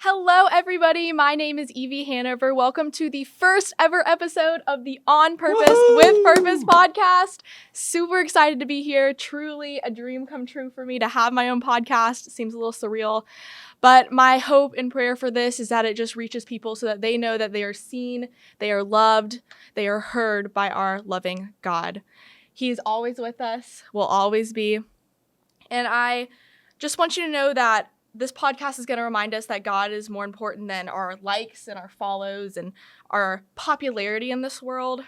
Hello, everybody. My name is Evie Hanover. Welcome to the first ever episode of the On Purpose with Purpose podcast. Super excited to be here. Truly a dream come true for me to have my own podcast. It seems a little surreal, but my hope and prayer for this is that it just reaches people so that they know that they are seen, they are loved, they are heard by our loving God. He is always with us, will always be. And I just want you to know that this podcast is going to remind us that God is more important than our likes and our follows and our popularity in this world.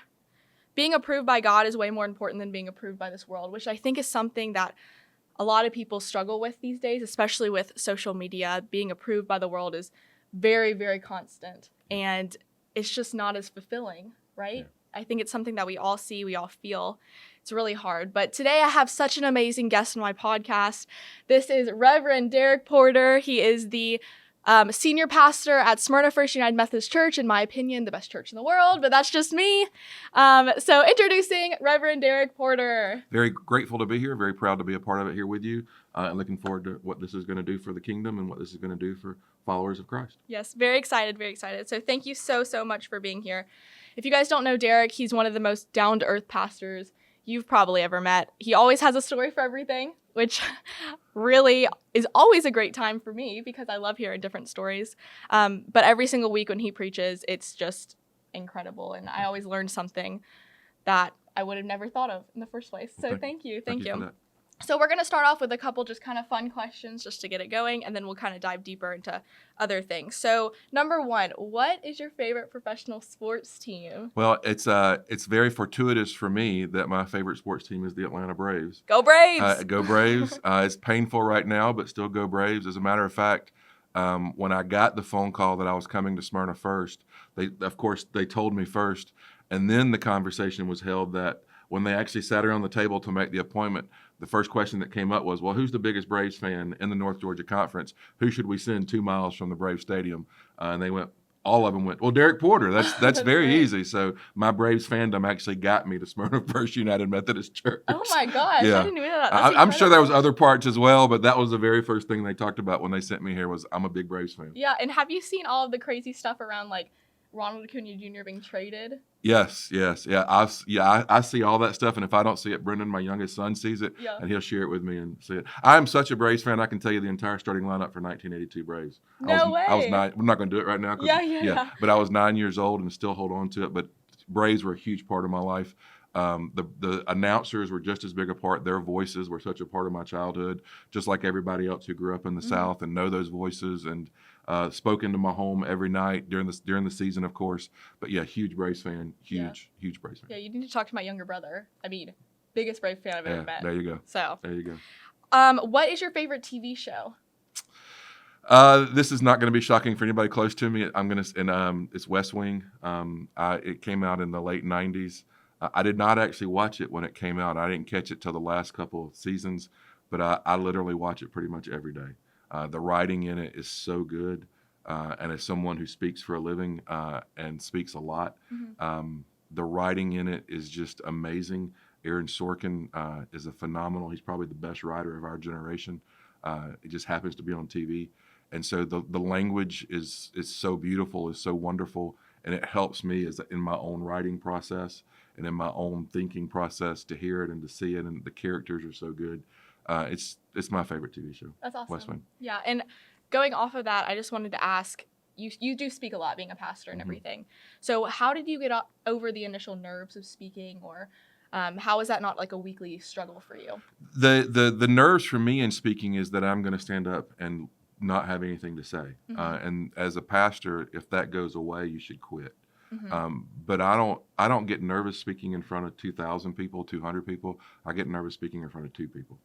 Being approved by God is way more important than being approved by this world, which I think is something that a lot of people struggle with these days, especially with social media. Being approved by the world is very, very constant, and it's just not as fulfilling, right? Yeah. I think it's something that we all see, we all feel. It's really hard. But today I have such an amazing guest on my podcast. This is Reverend Derek Porter. He is the senior pastor at Smyrna First United Methodist Church, in my opinion, the best church in the world, but that's just me. So introducing Reverend Derek Porter. Very grateful to be here. Very proud to be a part of it here with you. And looking forward to what this is going to do for the kingdom and what this is going to do for followers of Christ. Yes, very excited, very excited. So thank you so much for being here. If you guys don't know Derek, he's one of the most down-to-earth pastors you've probably ever met. He always has a story for everything, which really is always a great time for me because I love hearing different stories. But every single week when he preaches, it's just incredible. And I always learn something that I would have never thought of in the first place. So thank you. Thank you. So we're going to start off with a couple just kind of fun questions just to get it going, and then we'll kind of dive deeper into other things. So number one, what is your favorite professional sports team? Well, it's very fortuitous for me that my favorite sports team is the Atlanta Braves. Go Braves! Go Braves. It's painful right now, but still go Braves. As a matter of fact, when I got the phone call that I was coming to Smyrna first, they told me first, and then the conversation was held that when they actually sat around the table to make the appointment, the first question that came up was, well, who's the biggest Braves fan in the North Georgia Conference? Who should we send 2 miles from the Braves Stadium? And all of them went, well, Derek Porter. That's very easy. So my Braves fandom actually got me to Smyrna First United Methodist Church. Oh, my gosh. Yeah. I didn't know that. I'm sure there was other parts as well, but that was the very first thing they talked about when they sent me here was I'm a big Braves fan. Yeah, and have you seen all of the crazy stuff around, like, Ronald Acuna Jr. being traded? Yes. Yeah. I see all that stuff, and if I don't see it, Brendan, my youngest son, sees it, and he'll share it with me and see it. I am such a Braves fan. I can tell you the entire starting lineup for 1982 Braves. No way. I was 9. We're not going to do it right now. Yeah. But I was 9 years old and still hold on to it. But Braves were a huge part of my life. The announcers were just as big a part. Their voices were such a part of my childhood, just like everybody else who grew up in the South and know those voices and spoke into my home every night during the season, of course. But yeah, huge Braves fan, huge Braves fan. Yeah, you need to talk to my younger brother. I mean, biggest Braves fan I've ever met. There you go. So there you go. What is your favorite TV show? This is not going to be shocking for anybody close to me. It's West Wing. It came out in the late 90s. I did not actually watch it when it came out. I didn't catch it till the last couple of seasons, but I literally watch it pretty much every day. The writing in it is so good, and as someone who speaks for a living and speaks a lot, the writing in it is just amazing. Aaron Sorkin is a phenomenal. He's probably the best writer of our generation. It just happens to be on TV, and so the language is so beautiful, is so wonderful, and it helps me in my own writing process and in my own thinking process to hear it and to see it, and the characters are so good. It's my favorite TV show. That's awesome. West Wing. Yeah, and going off of that, I just wanted to ask, you do speak a lot, being a pastor and everything. So how did you get over the initial nerves of speaking, or how is that not like a weekly struggle for you? The nerves for me in speaking is that I'm going to stand up and not have anything to say. And as a pastor, if that goes away, you should quit. But I don't get nervous speaking in front of 2,000 people, 200 people. I get nervous speaking in front of 2 people.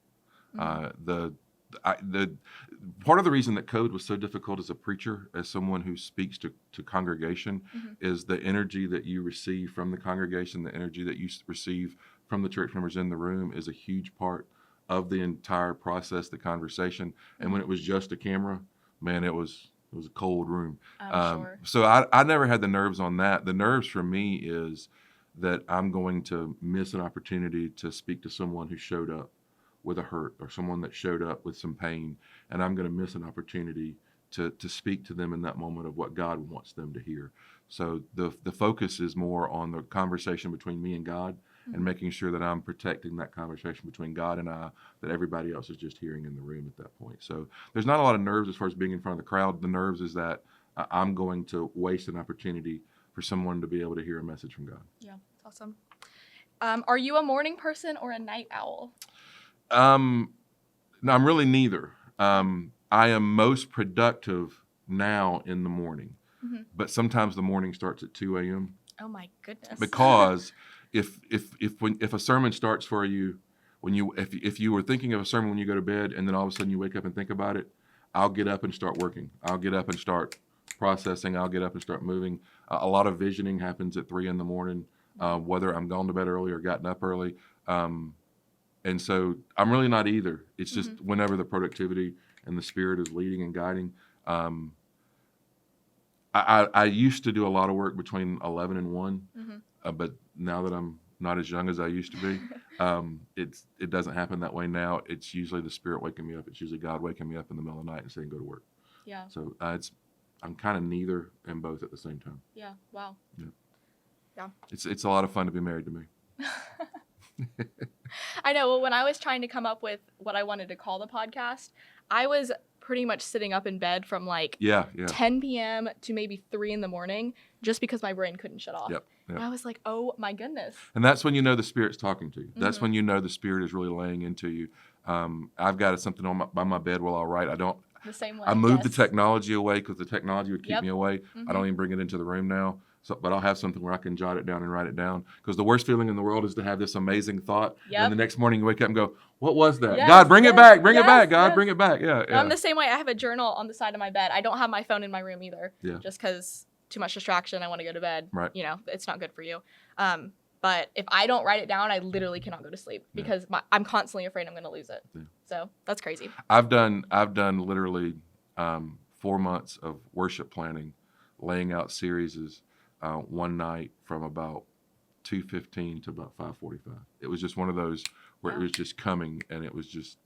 The part of the reason that code was so difficult as a preacher, as someone who speaks to congregation, is the energy that you receive from the congregation, the energy that you receive from the church members in the room is a huge part of the entire process, the conversation. And when it was just a camera, man, it was a cold room. Sure. So I never had the nerves on that. The nerves for me is that I'm going to miss an opportunity to speak to someone who showed up with a hurt, or someone that showed up with some pain, and I'm going to miss an opportunity to speak to them in that moment of what God wants them to hear. So the focus is more on the conversation between me and God, and making sure that I'm protecting that conversation between God and I, that everybody else is just hearing in the room at that point. So there's not a lot of nerves as far as being in front of the crowd. The nerves is that I'm going to waste an opportunity for someone to be able to hear a message from God. Yeah, that's awesome. Are you a morning person or a night owl? No, I'm really neither. I am most productive now in the morning, but sometimes the morning starts at 2 a.m. Oh my goodness. Because if a sermon starts for you if you were thinking of a sermon when you go to bed and then all of a sudden you wake up and think about it, I'll get up and start working. I'll get up and start processing. I'll get up and start moving. A lot of visioning happens at 3 in the morning, whether I'm gone to bed early or gotten up early. And so I'm really not either. It's just whenever the productivity and the Spirit is leading and guiding. I used to do a lot of work between 11 and 1, but now that I'm not as young as I used to be, it doesn't happen that way now. It's usually the Spirit waking me up. It's usually God waking me up in the middle of the night and saying, go to work. Yeah. So I'm kind of neither and both at the same time. Yeah. Wow. Yeah. It's a lot of fun to be married to me. I know. Well, when I was trying to come up with what I wanted to call the podcast, I was pretty much sitting up in bed from like 10 p.m. to maybe 3 in the morning just because my brain couldn't shut off. Yep. And I was like, oh my goodness. And that's when you know the Spirit's talking to you. That's when you know the Spirit is really laying into you. I've got something by my bed while I write. The same way. I moved the technology away because the technology would keep me away. Mm-hmm. I don't even bring it into the room now. But I'll have something where I can jot it down and write it down. Because the worst feeling in the world is to have this amazing thought. And the next morning you wake up and go, what was that? God, bring it back. Bring it back. God, bring it back. Yeah. I'm the same way. I have a journal on the side of my bed. I don't have my phone in my room either. Yeah. Just because too much distraction. I want to go to bed. Right. You know, it's not good for you. But if I don't write it down, I literally cannot go to sleep because I'm constantly afraid I'm going to lose it. Yeah. So that's crazy. I've done literally 4 months of worship planning, laying out series one night from about 2:15 to about 5:45. It was just one of those where it was just coming and it was just.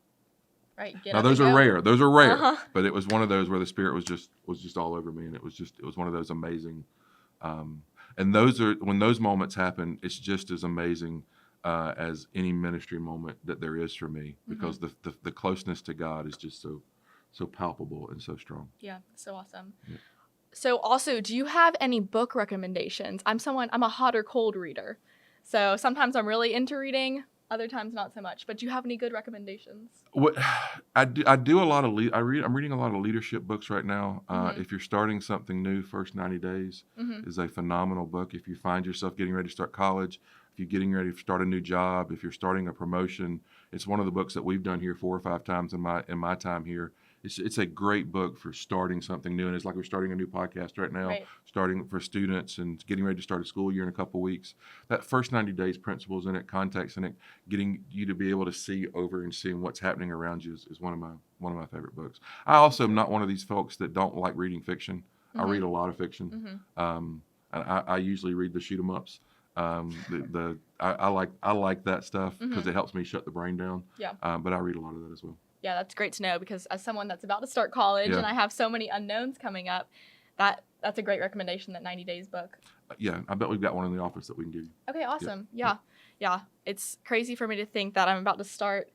Right. Now those are rare. Those are rare. But it was one of those where the Spirit was just all over me, and it was one of those amazing. And when those moments happen, it's just as amazing as any ministry moment that there is for me, because the closeness to God is just so palpable and so strong. Yeah, so awesome. Yeah. So also, do you have any book recommendations? I'm a hot or cold reader. So sometimes I'm really into reading, other times not so much. But do you have any good recommendations? What I do a lot of I'm reading a lot of leadership books right now. If you're starting something new, First 90 Days is a phenomenal book. If you find yourself getting ready to start college, if you're getting ready to start a new job, if you're starting a promotion, it's one of the books that we've done here 4 or 5 times in my time here. It's a great book for starting something new, and it's like we're starting a new podcast right now, starting for students and getting ready to start a school year in a couple of weeks. That First 90 Days principles in it, context in it, getting you to be able to see over and seeing what's happening around you is one of my favorite books. I also am not one of these folks that don't like reading fiction. I read a lot of fiction. I usually read the shoot 'em ups. I like that stuff because it helps me shut the brain down. Yeah. But I read a lot of that as well. Yeah, that's great to know, because as someone that's about to start college and I have so many unknowns coming up, that's a great recommendation, that 90 Days book. Yeah, I bet we've got one in the office that we can give you. Okay, awesome. Yeah. It's crazy for me to think that I'm about to start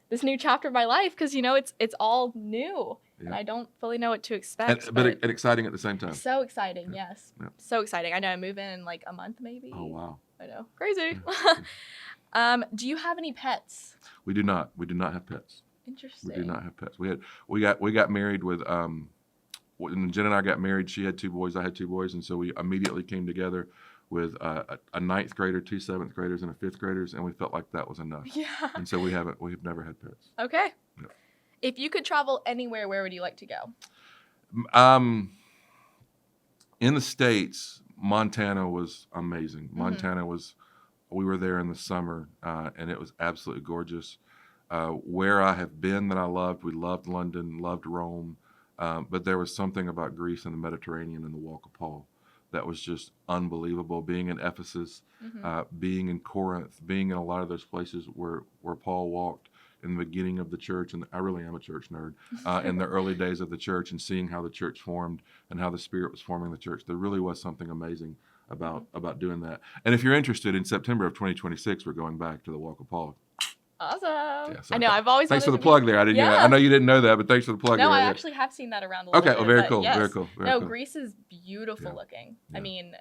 this new chapter of my life, because, it's all new and I don't fully know what to expect. But exciting at the same time. So exciting, yes. Yeah. So exciting. I know I move in like a month maybe. Oh, wow. I know. Crazy. Do you have any pets? We do not. We do not have pets. Interesting. We do not have pets. We got married with when Jen and I got married, she had 2 boys, I had 2 boys, and so we immediately came together with a 9th grader, 2 7th graders, and a 5th graders, and we felt like that was enough. Yeah. And so we've never had pets. Okay. Yeah. If you could travel anywhere, where would you like to go? In the States, Montana was amazing. Montana we were there in the summer, and it was absolutely gorgeous. Where I have been that I loved, we loved London, loved Rome, but there was something about Greece and the Mediterranean and the Walk of Paul that was just unbelievable. Being in Ephesus, being in Corinth, being in a lot of those places where Paul walked, in the beginning of the church, and I really am a church nerd, in the early days of the church, and seeing how the church formed and how the Spirit was forming the church. There really was something amazing about doing that. And if you're interested, in September of 2026, we're going back to the Walk of Paul. Awesome. Yeah, so I know. I've always thanks wanted for the to plug there. I didn't. Yeah. I know you didn't know that, but thanks for the plug. No, there. I Yeah. actually have seen that around a little Okay. bit. Oh, very but cool. yes. Very cool. Very no, cool. Greece is beautiful looking. Yeah. I mean,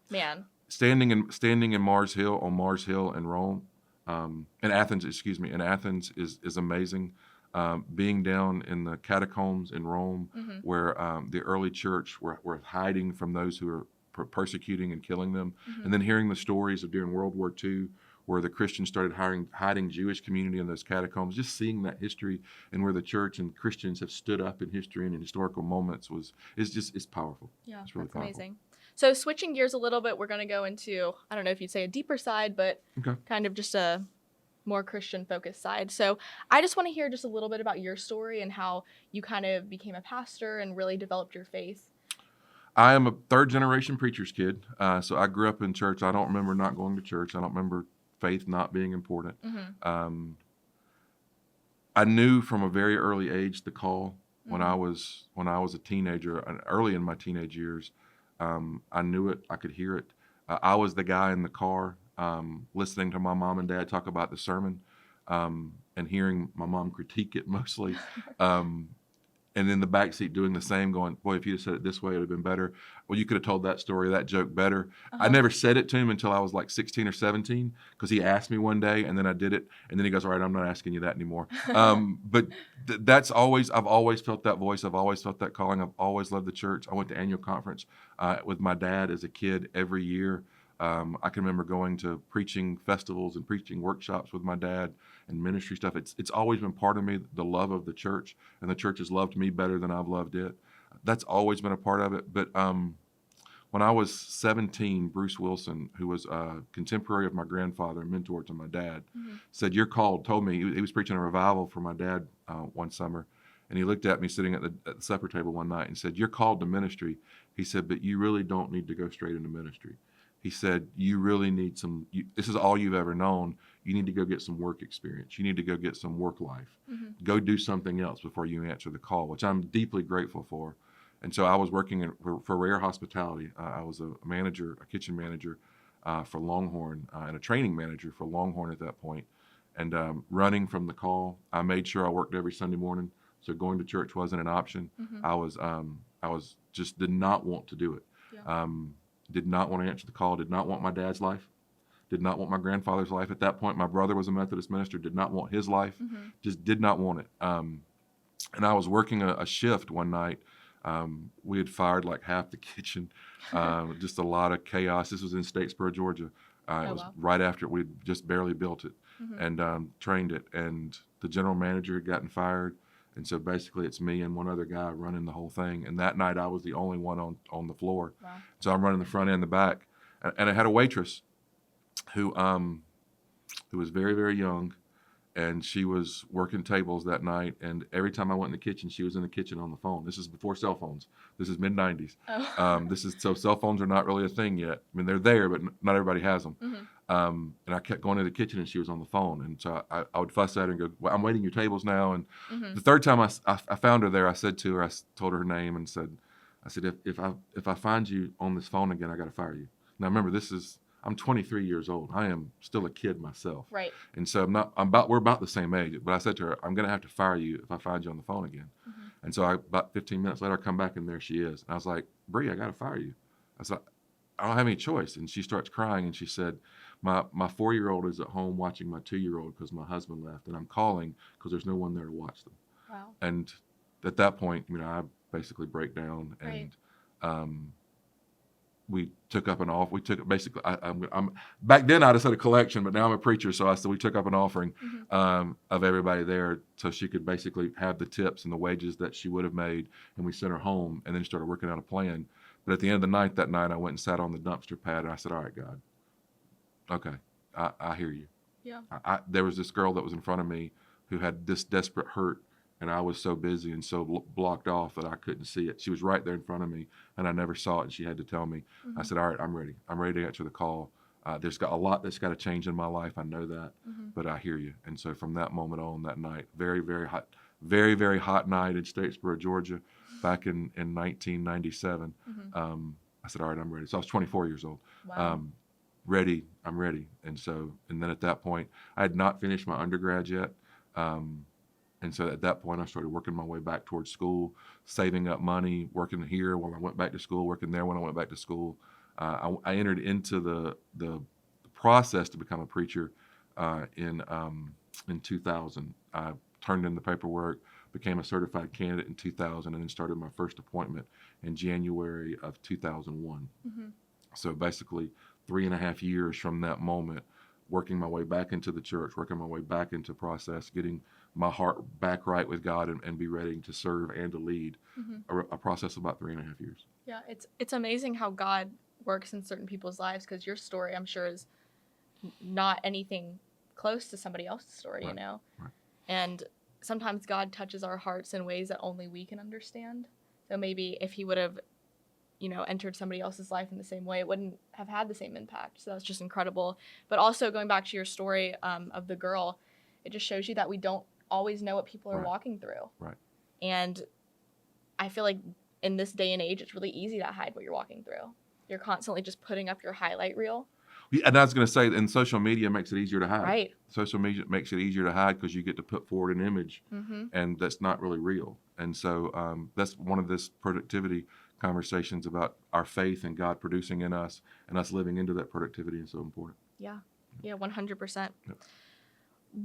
man. Standing in Mars Hill in Rome, in Athens. Excuse me. In Athens is amazing. Being down in the catacombs in Rome, where the early church were hiding from those who were persecuting and killing them, and then hearing the stories of during World War II, where the Christians started hiding Jewish community in those catacombs. Just seeing that history and where the church and Christians have stood up in history and in historical moments it's powerful. Yeah, it's really that's powerful. amazing. So switching gears a little bit, we're going to go into, I don't know if you'd say a deeper side, but kind of just a more Christian focused side. So I just want to hear just a little bit about your story and how you kind of became a pastor and really developed your faith. I am a third generation preacher's kid. So I grew up in church. I don't remember not going to church. I don't remember faith not being important. I knew from a very early age the call. When I was a teenager, and early in my teenage years, I knew it. I could hear it. I was the guy in the car listening to my mom and dad talk about the sermon, and hearing my mom critique it mostly. And in the backseat doing the same, going, boy, if you'd have said it this way, it would have been better. Well, you could have told that story, that joke better. I never said it to him until I was like 16 or 17, because he asked me one day, and then I did it. And then he goes, all right, I'm not asking you that anymore. But that's always, I've always felt that voice. I've always felt that calling. I've always loved the church. I went to annual conference with my dad as a kid every year. I can remember going to preaching festivals and preaching workshops with my dad and ministry stuff. It's always been part of me, the love of the church, and the church has loved me better than I've loved it. That's always been a part of it. But when I was 17, Bruce Wilson, who was a contemporary of my grandfather and mentor to my dad, said, "You're called," told me, he was preaching a revival for my dad one summer. And he looked at me sitting at the supper table one night and said, "You're called to ministry." He said, "But you really don't need to go straight into ministry." He said, "You really need this is all you've ever known. You need to go get some work experience. You need to go get some work life. Go do something else before you answer the call," which I'm deeply grateful for. And so I was working for Rare Hospitality. I was a kitchen manager for Longhorn, and a training manager for Longhorn at that point. And running from the call, I made sure I worked every Sunday morning. So going to church wasn't an option. I was just did not want to do it. Yeah. Did not want to answer the call, did not want my dad's life, did not want my grandfather's life. At that point, my brother was a Methodist minister, did not want his life, just did not want it. And I was working a shift one night. We had fired like half the kitchen, just a lot of chaos. This was in Statesboro, Georgia. It was right after we'd just barely built it and trained it. And the general manager had gotten fired. And so basically it's me and one other guy running the whole thing. And that night I was the only one on the floor. Wow. So I'm running the front and the back. And I had a waitress who was very, very young. And she was working tables that night. And every time I went in the kitchen, she was in the kitchen on the phone. This is before cell phones. This is mid-90s. Oh. So cell phones are not really a thing yet. I mean, they're there, but not everybody has them. And I kept going to the kitchen and she was on the phone. And so I would fuss at her and go, "Well, I'm waiting your tables now." And the third time I found her there, I said to her, I told her name and said, if I find you on this phone again, I got to fire you. Now remember, I'm 23 years old. I am still a kid myself. Right. And so we're about the same age. But I said to her, "I'm going to have to fire you if I find you on the phone again." And so about 15 minutes later, I come back and there she is. And I was like, "Bree, I got to fire you." I said, "I don't have any choice." And she starts crying and she said, my 4-year-old is at home watching my 2-year-old because my husband left, and I'm calling because there's no one there to watch them. Wow. And at that point, I basically break down, and we took up an offer. We took basically. I'm back then I'd have said a collection, but now I'm a preacher, so I said we took up an offering of everybody there, so she could basically have the tips and the wages that she would have made, and we sent her home, and then started working out a plan. But at the end of the night, that night, I went and sat on the dumpster pad, and I said, "All right, God, okay, I hear you." Yeah. There was this girl that was in front of me who had this desperate hurt. And I was so busy and so blocked off that I couldn't see it. She was right there in front of me, and I never saw it, and she had to tell me. I said, "All right, I'm ready. I'm ready to answer the call. There's got a lot that's got to change in my life. I know that, but I hear you. And so from that moment on, that night, very, very hot, very, very hot night in Statesboro, Georgia, back in 1997. I said, all right, I'm ready. So I was 24 years old. Wow. Ready, I'm ready. And then at that point, I had not finished my undergrad yet. And so at that point, I started working my way back towards school, saving up money, working here while I went back to school, working there when I went back to school. I entered into the process to become a preacher in 2000. I turned in the paperwork, became a certified candidate in 2000, and then started my first appointment in January of 2001. So basically 3.5 years from that moment, working my way back into the church, working my way back into process, getting my heart back right with God and be ready to serve and to lead. A process of about 3.5 years. Yeah, it's amazing how God works in certain people's lives, because your story, I'm sure, is not anything close to somebody else's story, Right. you know? Right. And sometimes God touches our hearts in ways that only we can understand. So maybe if he would have, entered somebody else's life in the same way, it wouldn't have had the same impact. So that's just incredible. But also going back to your story of the girl, it just shows you that we don't always know what people are Right. walking through. Right. And I feel like in this day and age, it's really easy to hide what you're walking through. You're constantly just putting up your highlight reel. Yeah, and I was going to say, and social media makes it easier to hide. Right. Social media makes it easier to hide because you get to put forward an image, Mm-hmm. and that's not really real. And so that's one of this productivity conversations about our faith and God producing in us and us living into that productivity is so important. Yeah. Yeah, 100%. Yep.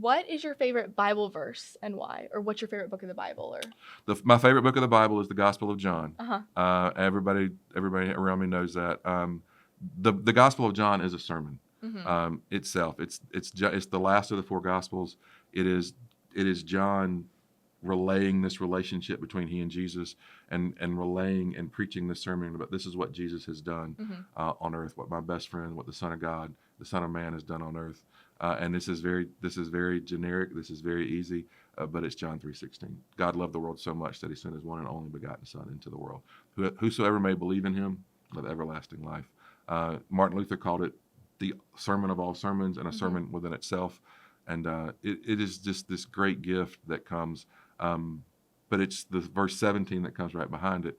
What is your favorite Bible verse and why? Or what's your favorite book of the Bible? Or My favorite book of the Bible is the Gospel of John. Uh-huh. Everybody around me knows that. The Gospel of John is a sermon Mm-hmm. itself. It's the last of the four Gospels. It is John relaying this relationship between he and Jesus, and relaying and preaching this sermon about this is what Jesus has done on earth, what my best friend, what the Son of God, the Son of Man has done on earth. And this is very generic. This is very easy, but it's John 3:16. God loved the world so much that he sent his one and only begotten Son into the world. Whosoever may believe in him will have everlasting life. Martin Luther called it the sermon of all sermons and a sermon within itself. And it is just this great gift that comes. But it's the verse 17 that comes right behind it,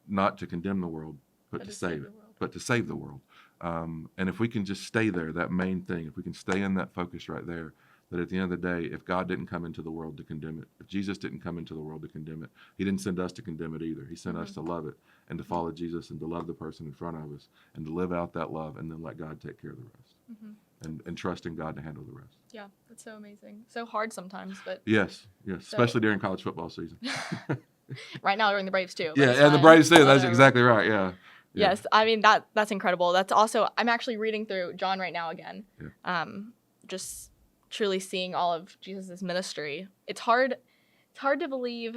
not to condemn the world, but to save it, but to save the world. And if we can just stay there, that main thing, if we can stay in that focus right there, that at the end of the day, if God didn't come into the world to condemn it, if Jesus didn't come into the world to condemn it, he didn't send us to condemn it either. He sent us to love it and to follow Jesus and to love the person in front of us and to live out that love and then let God take care of the rest and trust in God to handle the rest. Yeah, that's so amazing. So hard sometimes, but Yes, especially during college football season. right now during the Braves too. Yeah, and the Braves too. That's exactly right. Yeah. Yes, I mean that's incredible. That's also, I'm actually reading through John right now again. Yeah. Just truly seeing all of Jesus's ministry. It's hard to believe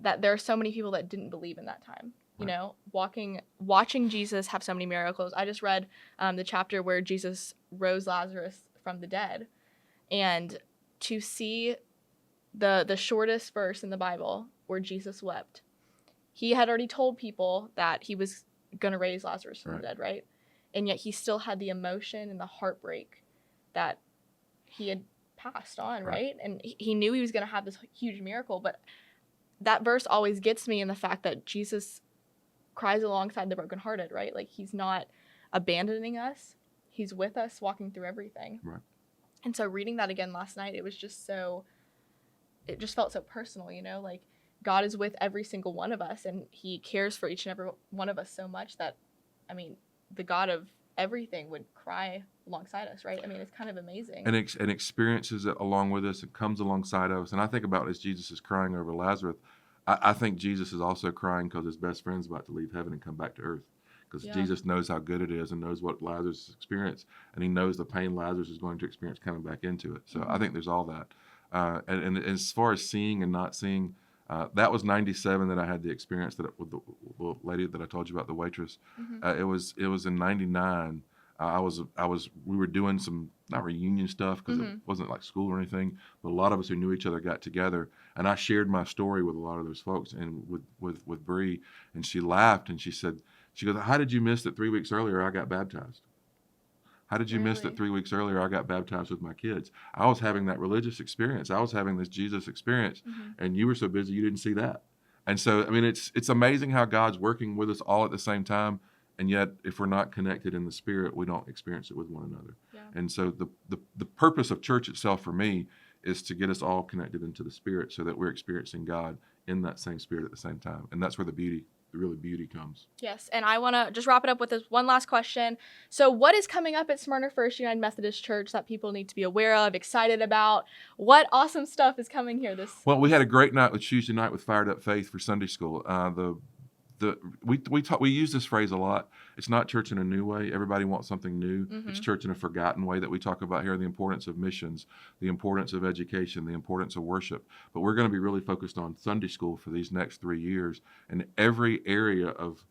that there are so many people that didn't believe in that time. You know, watching Jesus have so many miracles. I just read the chapter where Jesus rose Lazarus from the dead, and to see the shortest verse in the Bible where Jesus wept. He had already told people that he was going to raise Lazarus from the dead, right? And yet he still had the emotion and the heartbreak that he had passed on, right? And he knew he was going to have this huge miracle, but that verse always gets me in the fact that Jesus cries alongside the brokenhearted, right? Like he's not abandoning us. He's with us walking through everything. Right. And so reading that again last night, it just felt so personal, you know, like God is with every single one of us and he cares for each and every one of us so much that, I mean, the God of everything would cry alongside us, right? I mean, it's kind of amazing. And experiences it along with us. It comes alongside of us. And I think about as Jesus is crying over Lazarus, I think Jesus is also crying because his best friend's about to leave heaven and come back to earth. Because Jesus knows how good it is and knows what Lazarus experienced. And he knows the pain Lazarus is going to experience coming back into it. So I think there's all that. And as far as seeing and not seeing, that was 97 that I had the experience with the lady that I told you about, the waitress. It was in 99. We were doing some, not reunion stuff because it wasn't like school or anything, but a lot of us who knew each other got together, and I shared my story with a lot of those folks and with Bree, and she laughed and she goes, how did you miss that 3 weeks earlier I got baptized? How did you miss that 3 weeks earlier I got baptized with my kids? I was having that religious experience. I was having this Jesus experience, and you were so busy you didn't see that. And so, I mean, it's amazing how God's working with us all at the same time, and yet if we're not connected in the Spirit, we don't experience it with one another. Yeah. And so the purpose of church itself for me is to get us all connected into the Spirit so that we're experiencing God in that same Spirit at the same time. And that's where the real beauty comes. Yes, and I want to just wrap it up with this one last question. So what is coming up at Smyrna First United Methodist Church that people need to be aware of, excited about? What awesome stuff is coming here Well, we had a great night with Tuesday night with Fired Up Faith for Sunday school. We use this phrase a lot. It's not church in a new way. Everybody wants something new. It's church in a forgotten way that we talk about here, the importance of missions, the importance of education, the importance of worship. But we're going to be really focused on Sunday school for these next 3 years. And every area of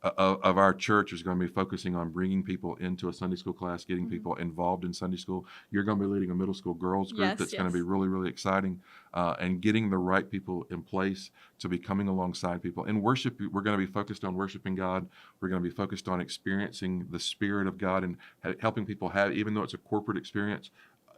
our church is going to be focusing on bringing people into a Sunday school class, getting people involved in Sunday school. You're going to be leading a middle school girls group that's going to be really, really exciting, and getting the right people in place to be coming alongside people. In worship, we're going to be focused on worshiping God. We're going to be focused on experiencing the Spirit of God and helping people have, even though it's a corporate experience,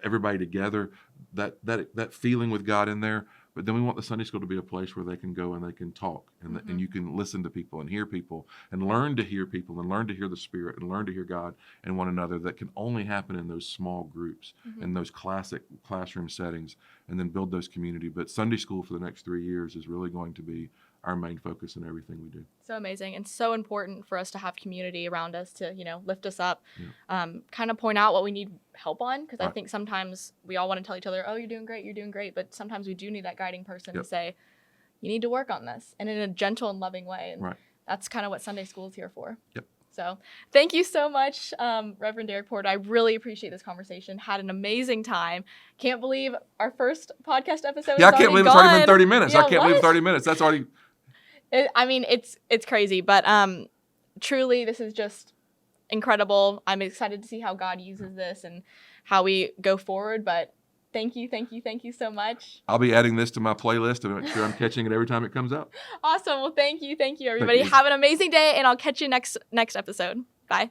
everybody together, that feeling with God in there. But then we want the Sunday school to be a place where they can go and they can talk, and you can listen to people and hear people and learn to hear people and learn to hear the Spirit and learn to hear God and one another. That can only happen in those small groups, in those classic classroom settings, and then build those community. But Sunday school for the next 3 years is really going to be our main focus in everything we do. So amazing, and so important for us to have community around us to, lift us up, kind of point out what we need help on, because I think sometimes we all want to tell each other, oh, you're doing great, but sometimes we do need that guiding person to say, you need to work on this, and in a gentle and loving way, and that's kind of what Sunday school is here for. So thank you so much, Reverend Derek Porter. I really appreciate this conversation. Had an amazing time. Can't believe our first podcast episode is I can't believe it's already been 30 minutes. I can't believe 30 minutes. That's already... It's crazy, but truly, this is just incredible. I'm excited to see how God uses this and how we go forward, but thank you so much. I'll be adding this to my playlist to make sure I'm catching it every time it comes out. Awesome. Well, thank you, everybody. Have an amazing day, and I'll catch you next episode. Bye.